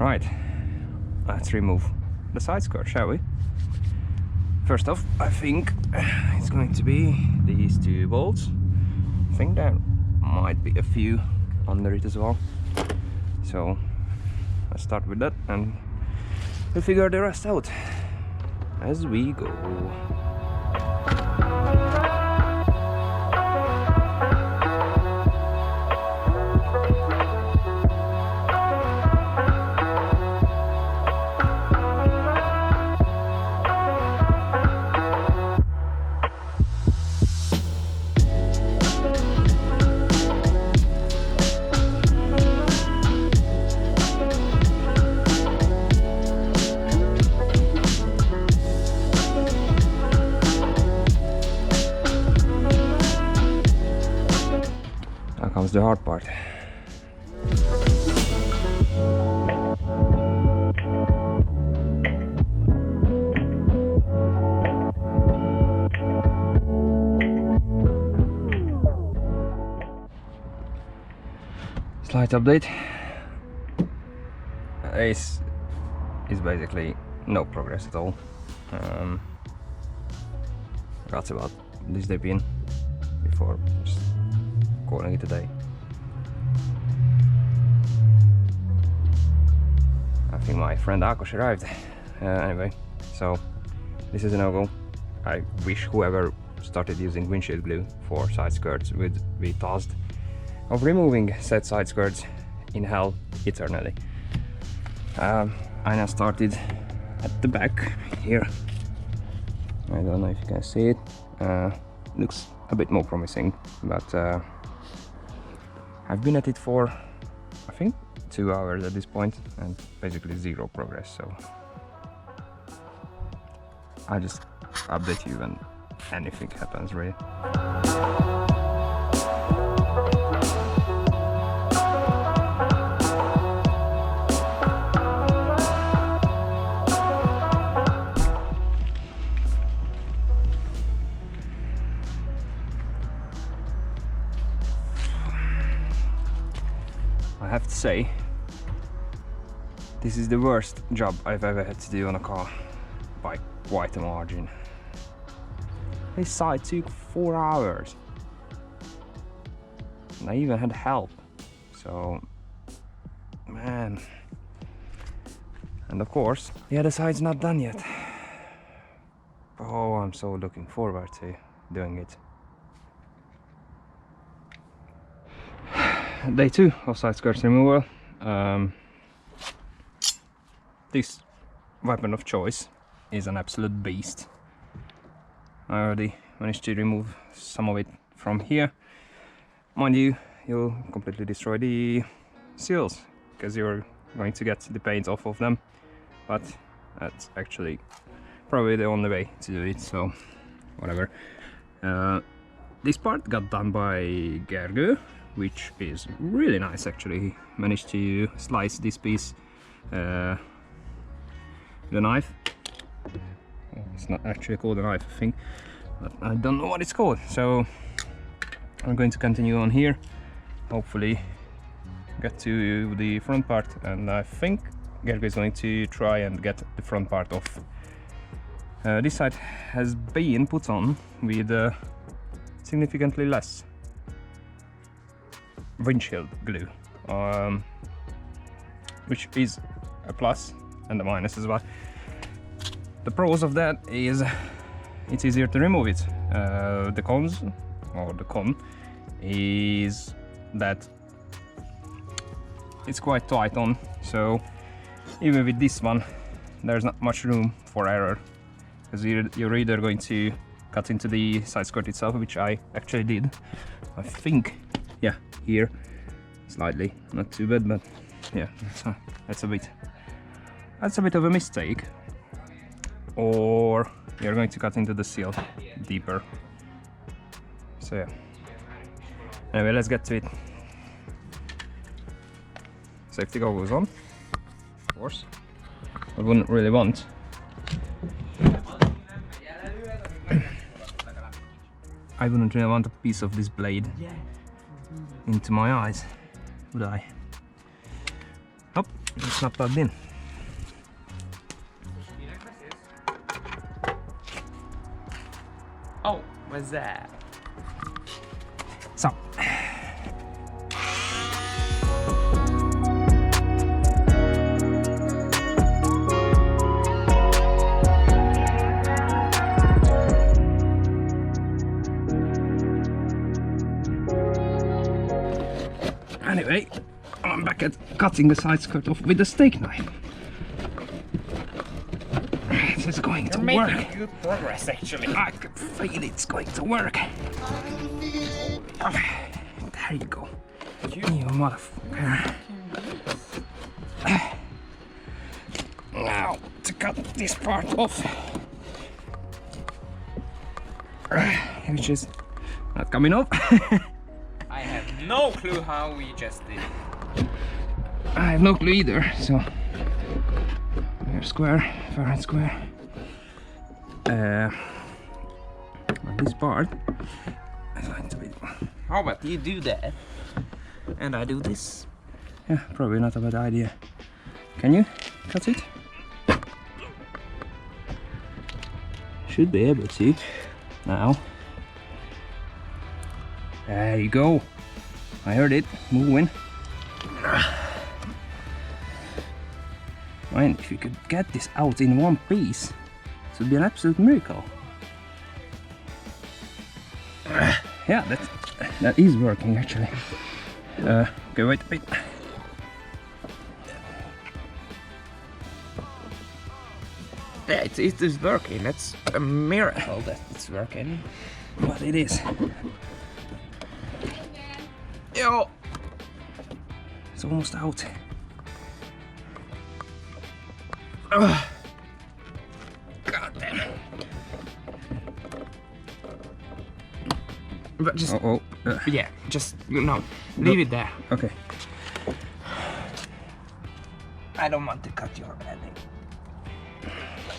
Right, let's remove the side skirt, shall we? First off, I think it's going to be these two bolts. I think there might be a few under it as well. So let's start with that and we'll figure the rest out as we go. Comes the hard part. Slight update. Ace is basically no progress at all. That's about this day pin before just calling it a day. I think my friend Ákos arrived. Anyway, so this is a no-go. I wish whoever started using windshield glue for side skirts would be tasked of removing said side skirts in hell eternally. I now started at the back here. I don't know if you can see it. Looks a bit more promising, but I've been at it for I think 2 hours at this point and basically zero progress, so I'll just update you when anything happens really. I have to say, this is the worst job I've ever had to do on a car, by quite a margin. This side took 4 hours. And I even had help, so man. And of course, the other side's not done yet. Oh, I'm so looking forward to doing it. Day 2 of side skirts removal. This weapon of choice is an absolute beast. I already managed to remove some of it from here. Mind you, you'll completely destroy the sills because you're going to get the paint off of them, but that's actually probably the only way to do it, so whatever. This part got done by Gergő, which is really nice actually. He managed to slice this piece with a knife. It's not actually called a knife, I think, but I don't know what it's called, so I'm going to continue on here, hopefully get to the front part, and I think Gergő is going to try and get the front part off. This side has been put on with significantly less windshield glue, which is a plus and a minus as well. The pros of that is it's easier to remove it. The cons, or the con, is that it's quite tight on, so even with this one there's not much room for error, because you're either going to cut into the side skirt itself, which I actually did, I think, yeah, here slightly, not too bad, but yeah, that's a bit of a mistake, or you're going to cut into the seal deeper. So yeah, anyway, let's get to it. Safety goggles on, of course. I wouldn't really want a piece of this blade into my eyes, would I? Oh, It's not plugged in. Oh, what's that? So. Anyway, I'm back at cutting the side skirt off with a steak knife. It's going to work. You're making good progress, actually. I can feel it's going to work. There you go. You motherfucker. Now to cut this part off, which is not coming off. I have no clue how we just did it. I have no clue either. So we're square, fair square. On this part is going to be. How about you do that? And I do this? Yeah, probably not a bad idea. Can you cut it? Should be able to. Now. There you go. I heard it moving. Man, if you could get this out in one piece, it would be an absolute miracle. Yeah, that is working actually. Okay, wait a bit. Yeah, it is working. That's a miracle that it's working. But it is. Yo! It's almost out. God damn it. But just, yeah, just, no, leave it there. Okay. I don't want to cut your ending.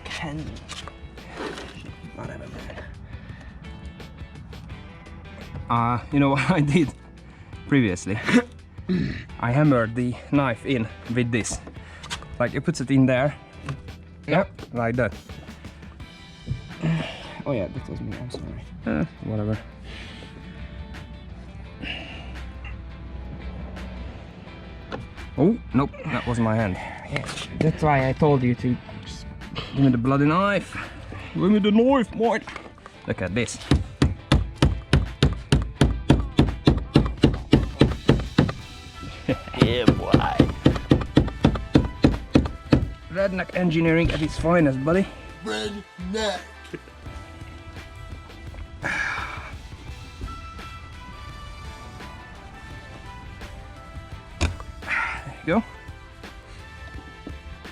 Can whatever, man. You know what I did previously? I hammered the knife in with this. Like it puts it in there. Yep, like that. Oh yeah, that was me, I'm sorry. Whatever. Oh, nope, that was my hand. Yeah, that's why I told you to just Give me the bloody knife. Give me the knife, boy. Look at this. yeah, boy. Redneck engineering at its finest, buddy. Redneck. There you go.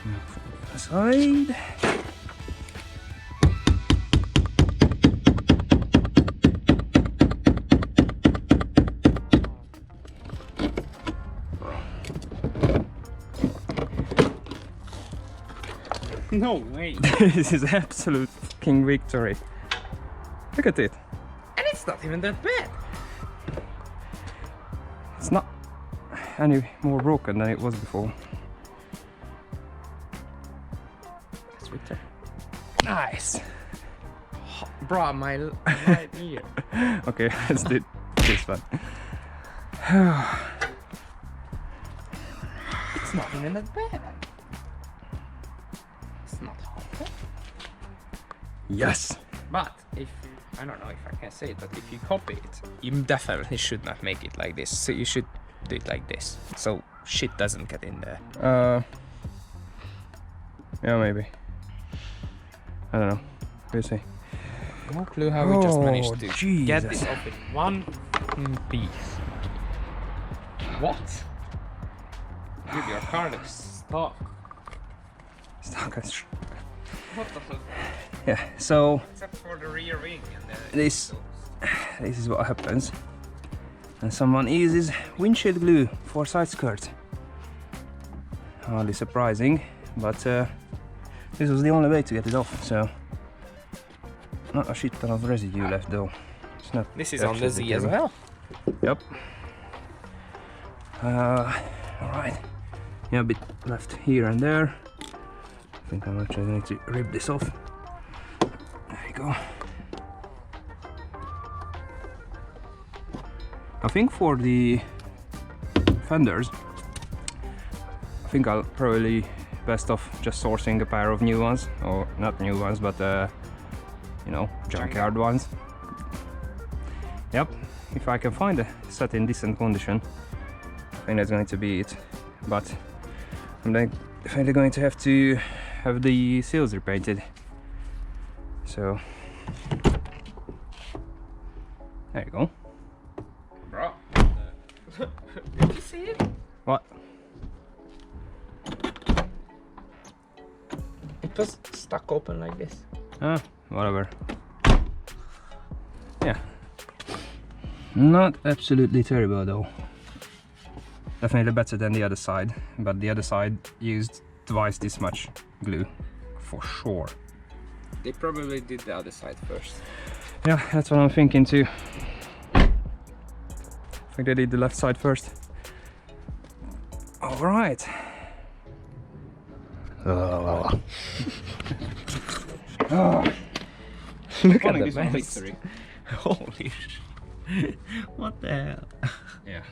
Now for the other side. No way. This is absolute fucking victory. Look at it. And it's not even that bad. It's not any more broken than it was before. That's Victor. Nice. Bro, my right ear. Okay, let's do this one. It's not even that bad. It's not hot. Yes. But if you, I don't know if I can say it, but if you copy it, you definitely should not make it like this. So you should do it like this, so shit doesn't get in there. Yeah, maybe. I don't know. We'll see. No clue how we just managed to Jesus. get this off in one piece. What? Dude, your car looks stuck. What the fuck? Yeah, so Except for the rear wing and the this is what happens. And someone uses windshield glue for side skirts. Hardly surprising, but this was the only way to get it off, so not a shit ton of residue left though. It's not. This is on the Z as well. Yep. Alright. Yeah, a bit left here and there. I think I'm actually going to rip this off. There you go. I think for the fenders, I think I'll probably best off just sourcing a pair of new ones, or not new ones, but you know, junkyard ones. Yep, if I can find a set in decent condition, I think that's going to be it. But I'm definitely going to have the sills repainted. So there you go. Bro. Did you see it? What? It was stuck open like this. Ah, whatever. Yeah. Not absolutely terrible though. Definitely better than the other side, but the other side used twice this much glue, for sure. They probably did the other side first. Yeah, that's what I'm thinking too. I think they did the left side first. Alright. Oh. Look at Calling the this one mess. victory. Holy sh! What the hell? Yeah.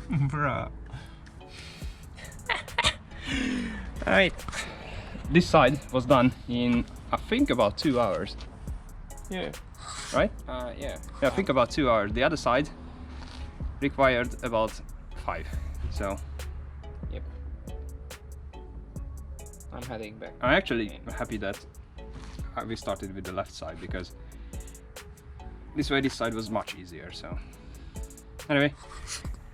Bruh. Alright. This side was done in, I think, about 2 hours. Yeah. Right? Yeah. Yeah, I think about 2 hours. The other side required about 5. So Yep. I'm heading back. I'm actually happy that we started with the left side, because this way this side was much easier. So anyway,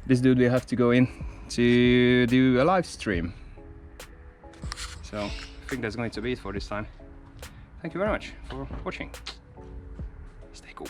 this dude will have to go in to do a live stream. So I think that's going to be it for this time. Thank you very much for watching. Stay cool.